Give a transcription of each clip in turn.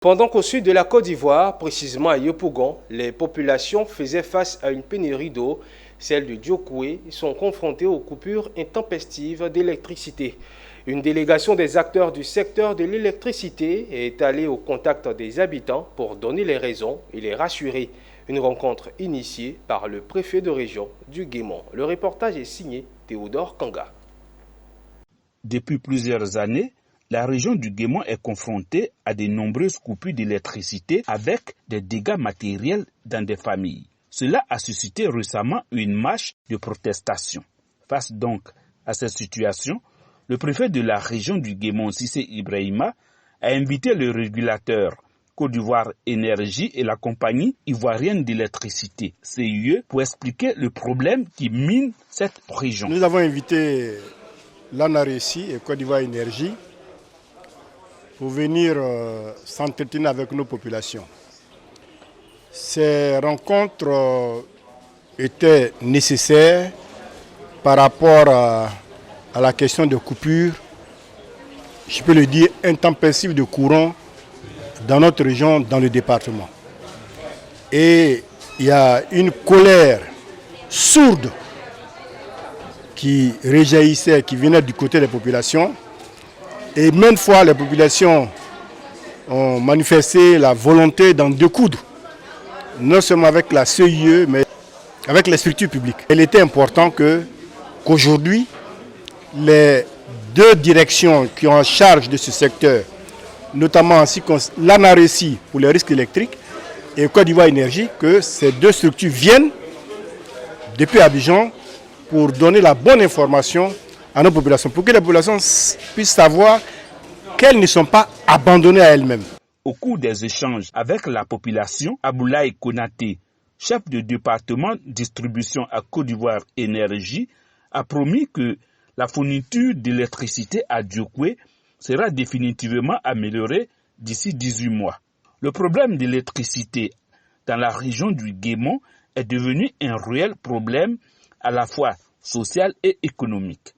Pendant qu'au sud de la Côte d'Ivoire, précisément à Yopougon, les populations faisaient face à une pénurie d'eau, celles de Diokoué sont confrontées aux coupures intempestives d'électricité. Une délégation des acteurs du secteur de l'électricité est allée au contact des habitants pour donner les raisons et les rassurer. Une rencontre initiée par le préfet de région du Guémont. Le reportage est signé Théodore Kanga. Depuis plusieurs années, la région du Guémont est confrontée à de nombreuses coupures d'électricité avec des dégâts matériels dans des familles. Cela a suscité récemment une marche de protestation. Face donc à cette situation, le préfet de la région du Guémont, Cissé Ibrahima, a invité le régulateur Côte d'Ivoire Énergie et la compagnie ivoirienne d'électricité, CIE, pour expliquer le problème qui mine cette région. Nous avons invité l'ANARECI et Côte d'Ivoire Énergie pour venir s'entretenir avec nos populations. Ces rencontres étaient nécessaires par rapport à la question de coupure, je peux le dire, intempestive de courant dans notre région, dans le département. Et il y a une colère sourde qui réjaillissait, qui venait du côté des populations. Et maintes fois, les populations ont manifesté la volonté d'en découdre, non seulement avec la CIE, mais avec les structures publiques. Il était important qu'aujourd'hui, les deux directions qui ont en charge de ce secteur, notamment ainsi que l'ANARECI pour les risques électriques et Côte d'Ivoire Énergie, que ces deux structures viennent depuis Abidjan pour donner la bonne information à nos populations, pour que les populations puissent savoir qu'elles ne sont pas abandonnées à elles-mêmes. Au cours des échanges avec la population, Aboulaye Konaté, chef de département distribution à Côte d'Ivoire Énergie, a promis que la fourniture d'électricité à Diokoué sera définitivement améliorée d'ici 18 mois. Le problème d'électricité dans la région du Guémont est devenu un réel problème à la fois social et économique.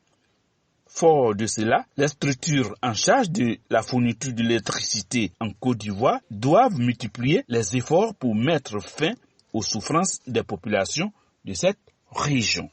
Fort de cela, les structures en charge de la fourniture d'électricité en Côte d'Ivoire doivent multiplier les efforts pour mettre fin aux souffrances des populations de cette région.